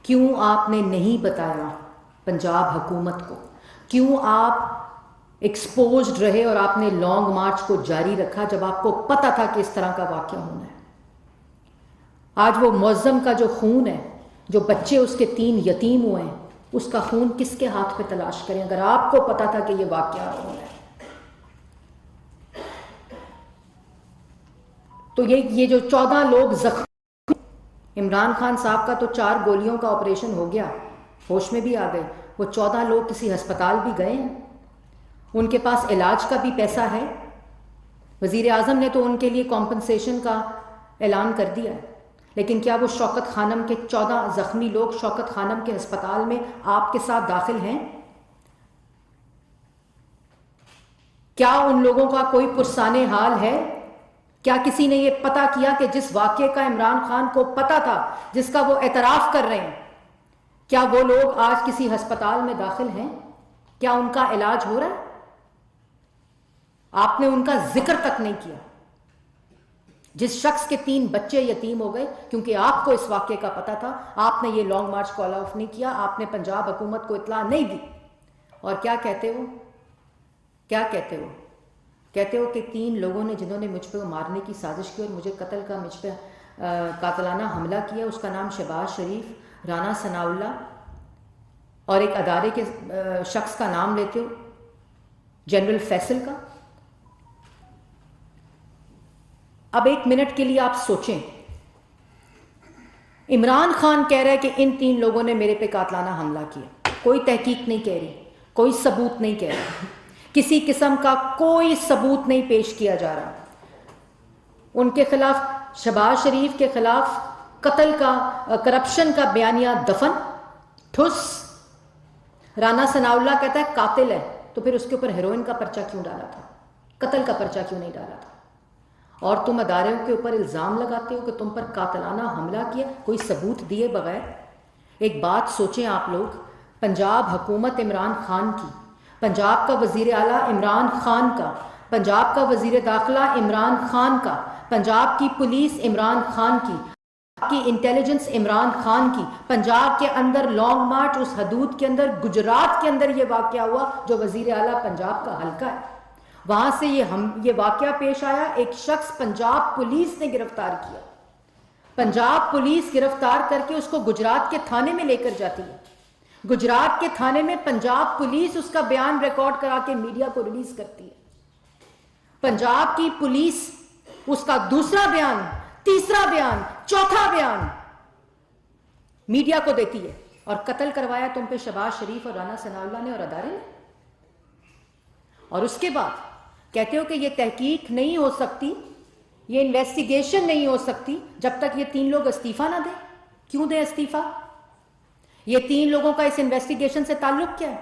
کیوں آپ نے نہیں بتایا پنجاب حکومت کو؟ کیوں آپ ایکسپوزڈ رہے اور آپ نے لانگ مارچ کو جاری رکھا جب آپ کو پتہ تھا کہ اس طرح کا واقعہ ہونا ہے؟ آج وہ معظم کا جو خون ہے، جو بچے اس کے 3 یتیم ہوئے ہیں، اس کا خون کس کے ہاتھ پہ تلاش کریں اگر آپ کو پتا تھا کہ یہ واقعہ ہونا ہے؟ تو یہ جو 14 لوگ زخمی، عمران خان صاحب کا تو 4 گولیوں کا آپریشن ہو گیا، ہوش میں بھی آ گئے، وہ 14 لوگ کسی ہسپتال بھی گئے ہیں، ان کے پاس علاج کا بھی پیسہ ہے۔ وزیر اعظم نے تو ان کے لیے کمپنسیشن کا اعلان کر دیا ہے، لیکن کیا وہ شوکت خانم کے 14 زخمی لوگ شوکت خانم کے ہسپتال میں آپ کے ساتھ داخل ہیں؟ کیا ان لوگوں کا کوئی پرسان حال ہے؟ کیا کسی نے یہ پتا کیا کہ جس واقعے کا عمران خان کو پتا تھا، جس کا وہ اعتراف کر رہے ہیں، کیا وہ لوگ آج کسی ہسپتال میں داخل ہیں؟ کیا ان کا علاج ہو رہا ہے؟ آپ نے ان کا ذکر تک نہیں کیا۔ جس شخص کے 3 بچے یتیم ہو گئے کیونکہ آپ کو اس واقعے کا پتا تھا، آپ نے یہ لانگ مارچ کال آف نہیں کیا، آپ نے پنجاب حکومت کو اطلاع نہیں دی۔ اور کیا کہتے ہو؟ کیا کہتے ہو؟ کہتے ہو کہ 3 لوگوں نے جنہوں نے مجھ پہ مارنے کی سازش کی اور مجھے قتل کا مجھ پہ قاتلانہ حملہ کیا، اس کا نام شہباز شریف، رانا ثناء اللہ اور ایک ادارے کے شخص کا نام لیتے ہو، جنرل فیصل کا۔ اب 1 منٹ کے لیے آپ سوچیں، عمران خان کہہ رہا ہے کہ ان 3 لوگوں نے میرے پہ قاتلانہ حملہ کیا، کوئی تحقیق نہیں کہہ رہی، کوئی ثبوت نہیں کہہ رہا، کسی قسم کا کوئی ثبوت نہیں پیش کیا جا رہا۔ ان کے خلاف، شہباز شریف کے خلاف قتل کا، کرپشن کا بیانیہ دفن، ٹھس۔ رانا ثناء اللہ کہتا ہے قاتل ہے، تو پھر اس کے اوپر ہیروئن کا پرچہ کیوں ڈالا تھا؟ قتل کا پرچہ کیوں نہیں ڈالا تھا؟ اور تم اداروں کے اوپر الزام لگاتے ہو کہ تم پر قاتلانہ حملہ کیا، کوئی ثبوت دیے بغیر۔ ایک بات سوچیں آپ لوگ، پنجاب حکومت عمران خان کی، پنجاب کا وزیر اعلیٰ عمران خان کا، پنجاب کا وزیر داخلہ عمران خان کا، پنجاب کی پولیس عمران خان کی انٹیلیجنس عمران خان کی، پنجاب کے اندر لانگ مارچ اس حدود کے اندر، گجرات کے اندر یہ واقعہ ہوا جو وزیر اعلیٰ پنجاب کا حلقہ ہے، وہاں سے یہ واقعہ پیش آیا، ایک شخص پنجاب پولیس نے گرفتار کیا، پنجاب پولیس گرفتار کر کے اس کو گجرات کے تھانے میں لے کر جاتی ہے، گجرات کے تھانے میں پنجاب پولیس اس کا بیان ریکارڈ کرا کے میڈیا کو ریلیز کرتی ہے، پنجاب کی پولیس اس کا دوسرا بیان، تیسرا بیان، چوتھا بیان میڈیا کو دیتی ہے، اور قتل کروایا تم پہ شہباز شریف اور رانا ثناء اللہ نے اور ادارے نے۔ اور اس کے بعد کہتے ہو کہ یہ تحقیق نہیں ہو سکتی، یہ انویسٹیگیشن نہیں ہو سکتی جب تک یہ 3 لوگ استعفیٰ نہ دیں۔ کیوں دیں استعفیٰ؟ یہ 3 لوگوں کا اس انویسٹیگیشن سے تعلق کیا ہے؟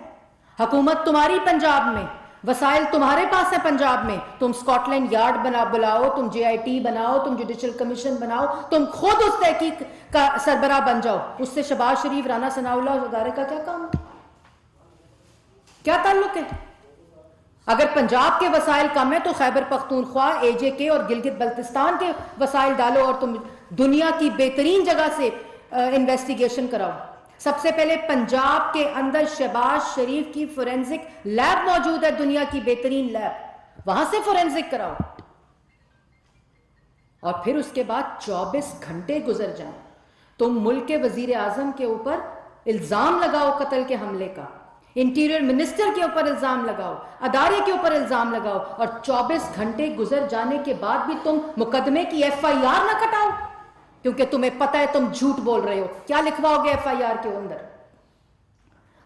حکومت تمہاری پنجاب میں، وسائل تمہارے پاس ہیں پنجاب میں، تم سکاٹ لینڈ یارڈ بلاؤ، تم JIT بناؤ، تم جوڈیشل کمیشن بناؤ، تم خود اس تحقیق کا سربراہ بن جاؤ، اس سے شہباز شریف، رانا ثناء اللہ اور ادارے کا کیا کام ہے؟ کیا تعلق ہے؟ اگر پنجاب کے وسائل کم ہیں تو خیبر پختونخوا، AJK اور گلگت بلتستان کے وسائل ڈالو اور تم دنیا کی بہترین جگہ سے انویسٹیگیشن کراؤ۔ سب سے پہلے پنجاب کے اندر شہباز شریف کی فورینزک لیب موجود ہے، دنیا کی بہترین لیب، وہاں سے فورینزک کراؤ، اور پھر اس کے بعد 24 گھنٹے گزر جائیں، تم ملک کے وزیر اعظم کے اوپر الزام لگاؤ قتل کے حملے کا، انٹیریئر منسٹر کے اوپر الزام لگاؤ، ادارے کے اوپر الزام لگاؤ، اور 24 گھنٹے گزر جانے کے بعد بھی تم مقدمے کی FIR نہ کٹاؤ، کیونکہ تمہیں پتہ ہے تم جھوٹ بول رہے ہو۔ کیا لکھواؤ گے FIR کے اندر؟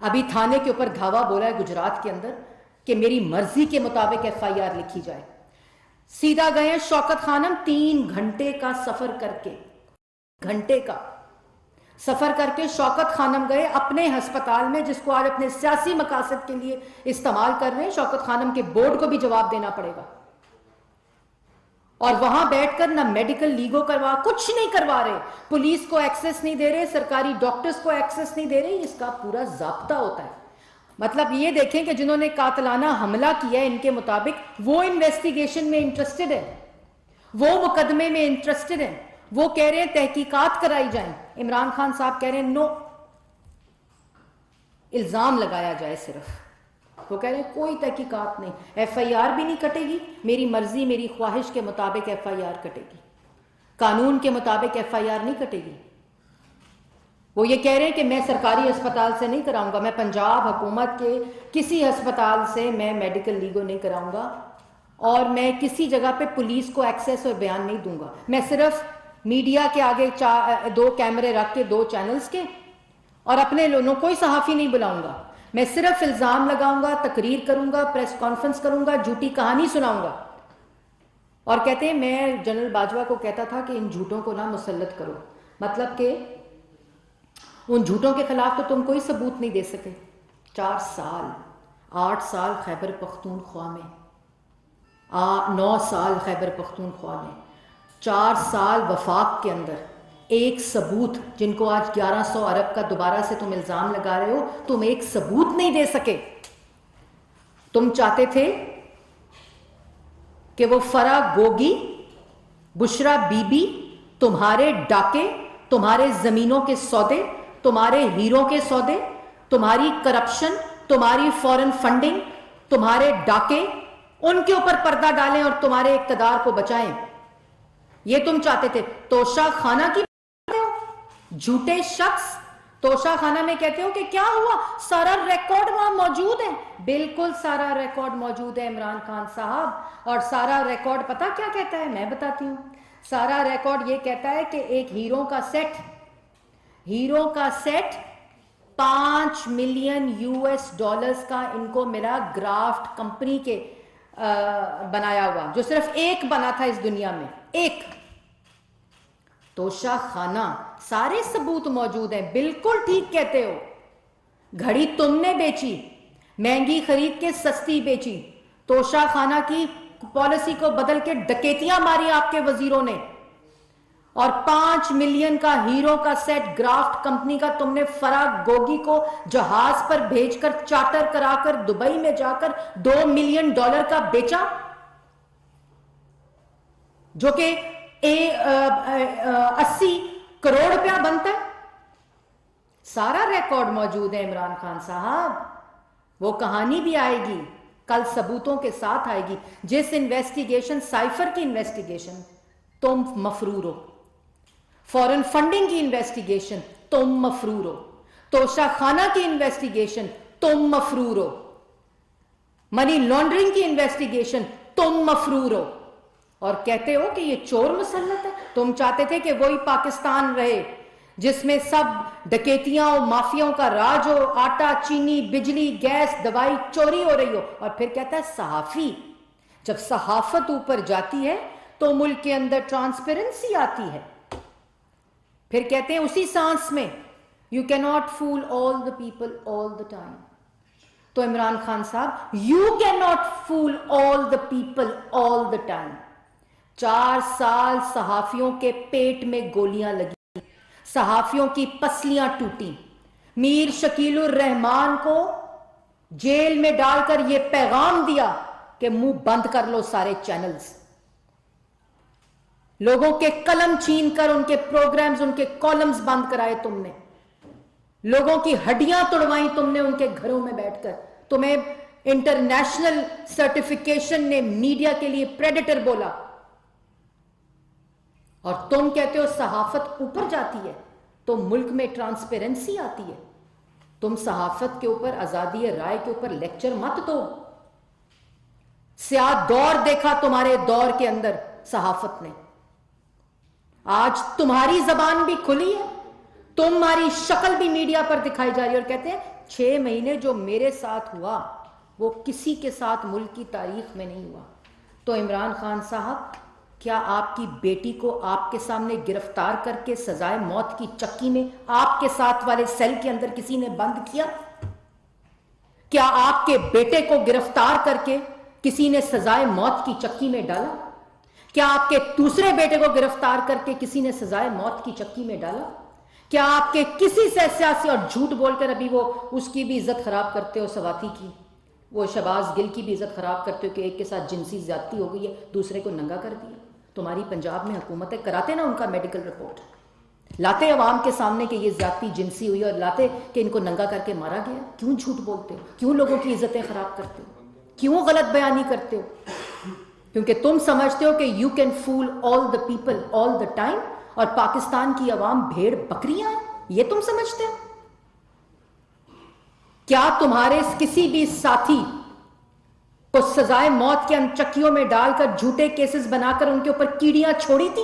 ابھی تھانے کے اوپر دھاوا بولا ہے گجرات کے اندر کہ میری مرضی کے مطابق FIR لکھی جائے۔ سیدھا گئے شوکت خانم 3 گھنٹے کا سفر کر کے، گھنٹے کا سفر کر کے شوکت خانم گئے اپنے ہسپتال میں، جس کو آج اپنے سیاسی مقاصد کے لیے استعمال کر رہے ہیں۔ شوکت خانم کے بورڈ کو بھی جواب دینا پڑے گا، اور وہاں بیٹھ کر نہ میڈیکل لیگو کچھ نہیں کروا رہے، پولیس کو ایکسس نہیں دے رہے، سرکاری ڈاکٹرز کو ایکسس نہیں دے رہے۔ اس کا پورا ضابطہ ہوتا ہے۔ مطلب یہ دیکھیں کہ جنہوں نے قاتلانہ حملہ کیا ہے ان کے مطابق وہ انویسٹیگیشن میں انٹرسٹڈ ہے، وہ مقدمے میں انٹرسٹڈ ہیں، وہ کہہ رہے ہیں تحقیقات کرائی جائیں۔ عمران خان صاحب کہہ رہے ہیں نو، الزام لگایا جائے صرف۔ وہ کہہ رہے ہیں کوئی تحقیقات نہیں، ایف آئی آر بھی نہیں کٹے گی، میری مرضی میری خواہش کے مطابق ایف آئی آر کٹے گی، قانون کے مطابق ایف آئی آر نہیں کٹے گی۔ وہ یہ کہہ رہے ہیں کہ میں سرکاری ہسپتال سے نہیں کراؤں گا، میں پنجاب حکومت کے کسی ہسپتال سے میں میڈیکل لیگو نہیں کراؤں گا، اور میں کسی جگہ پہ پولیس کو ایکسیس اور بیان نہیں دوں گا، میں صرف میڈیا کے آگے 2 کیمرے رکھ کے 2 چینلز کے، اور اپنے لوگوں کوئی صحافی نہیں بلاؤں گا، میں صرف الزام لگاؤں گا، تقریر کروں گا، پریس کانفرنس کروں گا، جھوٹی کہانی سناؤں گا۔ اور کہتے ہیں میں جنرل باجوہ کو کہتا تھا کہ ان جھوٹوں کو نہ مسلط کرو، مطلب کہ ان جھوٹوں کے خلاف تو تم کوئی ثبوت نہیں دے سکے۔ 4 سال 8 سال خیبر پختونخوا میں، 9 سال خیبر پختونخوا میں، 4 سال وفاق کے اندر ایک ثبوت، جن کو آج 1100 ارب کا دوبارہ سے تم الزام لگا رہے ہو، تم ایک ثبوت نہیں دے سکے۔ تم چاہتے تھے کہ وہ فرح گوگی، بشرا بی بی، تمہارے ڈاکے، تمہارے زمینوں کے سودے، تمہارے ہیروں کے سودے، تمہاری کرپشن، تمہاری فورن فنڈنگ، تمہارے ڈاکے، ان کے اوپر پردہ ڈالیں اور تمہارے اقتدار کو بچائیں۔ یہ تم چاہتے تھے۔ توشہ خانہ کی جھوٹے شخص، توشہ خانہ میں کہتے ہو کہ کیا ہوا، سارا ریکارڈ وہاں موجود ہے۔ بالکل سارا ریکارڈ موجود ہے عمران خان صاحب، اور سارا ریکارڈ پتہ کیا کہتا ہے، میں بتاتی ہوں۔ سارا ریکارڈ یہ کہتا ہے کہ ایک ہیروں کا سیٹ 5 ملین US$ کا ان کو ملا، گرافٹ کمپنی کے بنایا ہوا، جو صرف ایک بنا تھا اس دنیا میں، ایک۔ توشہ خانہ، سارے ثبوت موجود ہیں، بالکل ٹھیک کہتے ہو۔ گھڑی تم نے بیچی، مہنگی خرید کے سستی بیچی، توشہ خانہ کی پالیسی کو بدل کے ڈکیتیاں ماری آپ کے وزیروں نے، اور 5 ملین کا ہیرو کا سیٹ گرافٹ کمپنی کا تم نے فرح گوگی کو جہاز پر بھیج کر چارٹر کرا کر دبئی میں جا کر $2 ملین کا بیچا، جو کہ 80 کروڑ روپیہ بنتا ہے۔ سارا ریکارڈ موجود ہے عمران خان صاحب، وہ کہانی بھی آئے گی، کل ثبوتوں کے ساتھ آئے گی۔ جس انویسٹیگیشن، سائفر کی انویسٹیگیشن، تم مفرور ہو۔ فورن فنڈنگ کی انویسٹیگیشن، تم مفرور ہو۔ توشہ خانہ کی انویسٹیگیشن، تم مفرور ہو۔ منی لانڈرنگ کی انویسٹیگیشن، تم مفرور ہو، اور کہتے ہو کہ یہ چور مسلط ہے۔ تم چاہتے تھے کہ وہی پاکستان رہے جس میں سب ڈکیتیاں اور مافیاؤں کا راج ہو، آٹا، چینی، بجلی، گیس، دوائی چوری ہو رہی ہو۔ اور پھر کہتا ہے صحافی، جب صحافت اوپر جاتی ہے تو ملک کے اندر ٹرانسپیرنسی آتی ہے۔ پھر کہتے ہیں اسی سانس میں you cannot fool all the people all the time. تو عمران خان صاحب، you cannot fool all the people all the time. 4 سال صحافیوں کے پیٹ میں گولیاں لگی، صحافیوں کی پسلیاں ٹوٹی، میر شکیل الرحمان کو جیل میں ڈال کر یہ پیغام دیا کہ منہ بند کر لو سارے چینلز۔ لوگوں کے قلم چھین کر ان کے پروگرامز، ان کے کالمز بند کرائے تم نے، لوگوں کی ہڈیاں توڑوائیں تم نے ان کے گھروں میں بیٹھ کر، تمہیں انٹرنیشنل سرٹیفیکیشن نے میڈیا کے لیے پریڈیٹر بولا، اور تم کہتے ہو صحافت اوپر جاتی ہے تو ملک میں ٹرانسپیرنسی آتی ہے۔ تم صحافت کے اوپر، آزادی رائے کے اوپر لیکچر مت دو۔ سیاہ دور دیکھا تمہارے دور کے اندر صحافت نے، آج تمہاری زبان بھی کھلی ہے، تمہاری شکل بھی میڈیا پر دکھائی جا رہی ہے، اور کہتے ہیں 6 مہینے جو میرے ساتھ ہوا وہ کسی کے ساتھ ملک کی تاریخ میں نہیں ہوا۔ تو عمران خان صاحب، کیا آپ کی بیٹی کو آپ کے سامنے گرفتار کر کے سزائے موت کی چکی میں آپ کے ساتھ والے سیل کے اندر کسی نے بند کیا؟ کیا آپ کے بیٹے کو گرفتار کر کے کسی نے سزائے موت کی چکی میں ڈالا؟ کیا آپ کے دوسرے بیٹے کو گرفتار کر کے کسی نے سزائے موت کی چکی میں ڈالا؟ کیا آپ کے کسی سے سیاسی، اور جھوٹ بول کر ابھی وہ اس کی بھی عزت خراب کرتے ہو، سواتی کی، وہ شہباز گل کی بھی عزت خراب کرتے ہو کہ ایک کے ساتھ جنسی زیادتی ہو گئی ہے، دوسرے کو ننگا کر دیا۔ تمہاری پنجاب میں حکومت ہے، کراتے نا ان کا میڈیکل رپورٹ۔ لاتے عوام کے سامنے کہ یہ زیادتی جنسی ہوئی اور لاتے کہ ان کو ننگا کر کے مارا گیا. کیوں جھوٹ بولتے ہو؟ کیوں لوگوں کی عزتیں خراب کرتے ہو؟ کیوں غلط بیانی کرتے ہو؟ کیونکہ تم سمجھتے ہو کہ you can fool all the people all the time, اور پاکستان کی عوام بھیڑ بکریاں ہیں, یہ تم سمجھتے ہو؟ کیا تمہارے کسی بھی ساتھی کو سزائے موت کے چکیوں میں ڈال کر جھوٹے کیسز بنا کر ان کے اوپر کیڑیاں چھوڑی تھی؟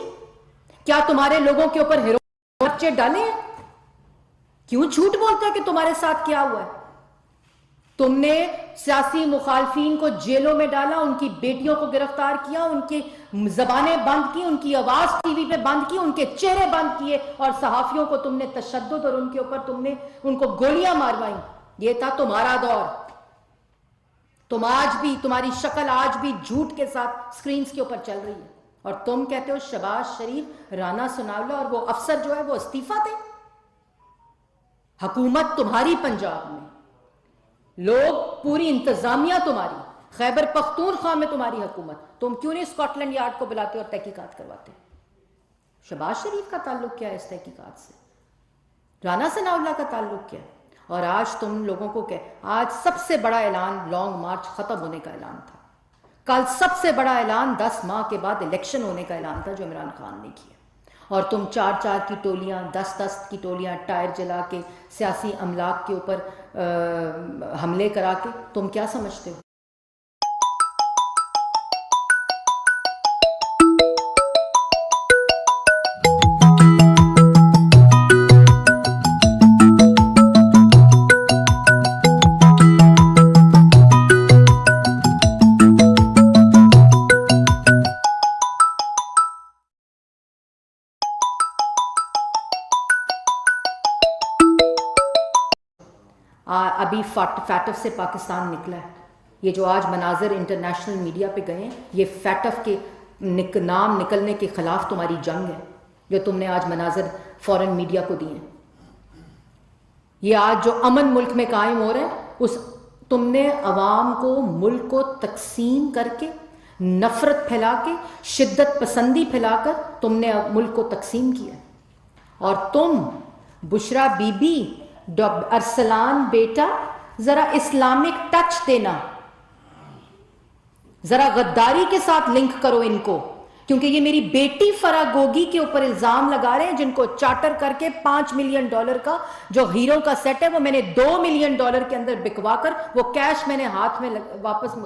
کیا تمہارے لوگوں کے اوپر پرچے ڈالے ہیں؟ کیوں جھوٹ بولتے ہو کہ تمہارے ساتھ کیا ہوا ہے؟ تم نے سیاسی مخالفین کو جیلوں میں ڈالا, ان کی بیٹیوں کو گرفتار کیا, ان کی زبانیں بند کی, ان کی آواز ٹی وی پہ بند کی, ان کے چہرے بند کیے, اور صحافیوں کو تم نے تشدد اور ان کے اوپر تم نے ان کو گولیاں ماروائیں. یہ تھا تمہارا دور. تم آج بھی, تمہاری شکل آج بھی جھوٹ کے ساتھ سکرینز کے اوپر چل رہی ہے, اور تم کہتے ہو شہباز شریف, رانا ثناءاللہ اور وہ افسر جو ہے وہ استعفیٰ دیں. حکومت تمہاری پنجاب میں, لوگ, پوری انتظامیہ تمہاری, خیبر پختونخوا میں تمہاری حکومت, تم کیوں نہیں اسکاٹ لینڈ یارڈ کو بلاتے اور تحقیقات کرواتے؟ شہباز شریف کا تعلق کیا ہے اس تحقیقات سے؟ رانا ثناءاللہ کا تعلق کیا ہے؟ اور آج تم لوگوں کو آج سب سے بڑا اعلان لانگ مارچ ختم ہونے کا اعلان تھا. کل سب سے بڑا اعلان 10 ماہ کے بعد الیکشن ہونے کا اعلان تھا جو عمران خان نے کیا. اور تم 4 کی ٹولیاں, 10 کی ٹولیاں ٹائر جلا کے سیاسی املاک کے اوپر حملے کرا کے, تم کیا سمجھتے ہو؟ ابھی فیٹف سے پاکستان نکلا ہے. یہ جو آج مناظر انٹرنیشنل میڈیا پہ گئے ہیں, یہ فیٹف کے نام نکلنے کے خلاف تمہاری جنگ ہے جو تم نے آج مناظر فورن میڈیا کو دیے ہیں. یہ آج جو امن ملک میں قائم ہو رہا ہے, تم نے عوام کو, ملک کو تقسیم کر کے, نفرت پھیلا کے, شدت پسندی پھیلا کر تم نے ملک کو تقسیم کیا. اور تم, بشرا بی بی, ارسلان بیٹا, ذرا اسلامک ٹچ دینا, ذرا غداری کے ساتھ لنک کرو ان کو, کیونکہ یہ میری بیٹی فرا گوگی کے اوپر الزام لگا رہے ہیں, جن کو چارٹر کر کے $5 ملین کا جو ہیرو کا سیٹ ہے وہ میں نے $2 ملین کے اندر بکوا کر وہ کیش میں نے ہاتھ میں واپس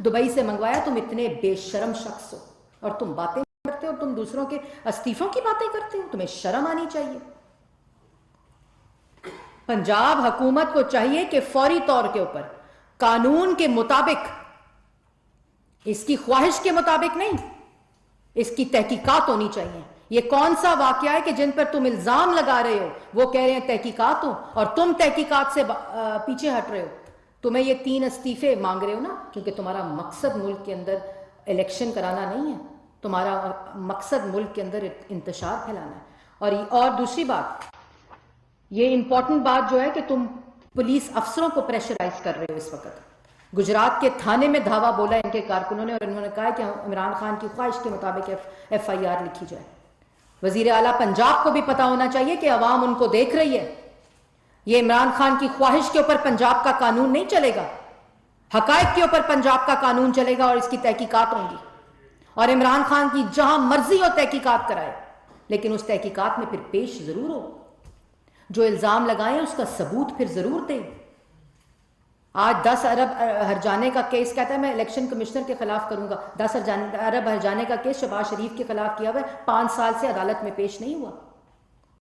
دبئی سے منگوایا. تم اتنے بے شرم شخص ہو, اور تم باتیں کرتے ہو, تم دوسروں کے استعفوں کی باتیں کرتے ہو. تمہیں شرم آنی چاہیے. پنجاب حکومت کو چاہیے کہ فوری طور کے اوپر قانون کے مطابق, اس کی خواہش کے مطابق نہیں, اس کی تحقیقات ہونی چاہیے. یہ کون سا واقعہ ہے کہ جن پر تم الزام لگا رہے ہو وہ کہہ رہے ہیں تحقیقات ہو, اور تم تحقیقات سے پیچھے ہٹ رہے ہو. تمہیں یہ 3 استعفے مانگ رہے ہو نا, کیونکہ تمہارا مقصد ملک کے اندر الیکشن کرانا نہیں ہے, تمہارا مقصد ملک کے اندر انتشار پھیلانا ہے. اور دوسری بات, یہ امپورٹنٹ بات جو ہے کہ تم پولیس افسروں کو پریشرائز کر رہے ہو اس وقت. گجرات کے تھانے میں دھاوا بولا ان کے کارکنوں نے, اور انہوں نے کہا کہ عمران خان کی خواہش کے مطابق FIR لکھی جائے. وزیر اعلیٰ پنجاب کو بھی پتا ہونا چاہیے کہ عوام ان کو دیکھ رہی ہے. یہ عمران خان کی خواہش کے اوپر پنجاب کا قانون نہیں چلے گا, حقائق کے اوپر پنجاب کا قانون چلے گا, اور اس کی تحقیقات ہوں گی. اور عمران خان کی جہاں مرضی ہو تحقیقات کرائے, لیکن اس تحقیقات میں پھر پیش ضرور ہو. جو الزام لگائیں اس کا ثبوت پھر ضرور دیں. آج 10 ارب ہرجانے کا کیس کہتا ہے میں الیکشن کمشنر کے خلاف کروں گا. 10 ارب ہرجانے کا کیس شہباز شریف کے خلاف کیا ہوا ہے, 5 سال سے عدالت میں پیش نہیں ہوا.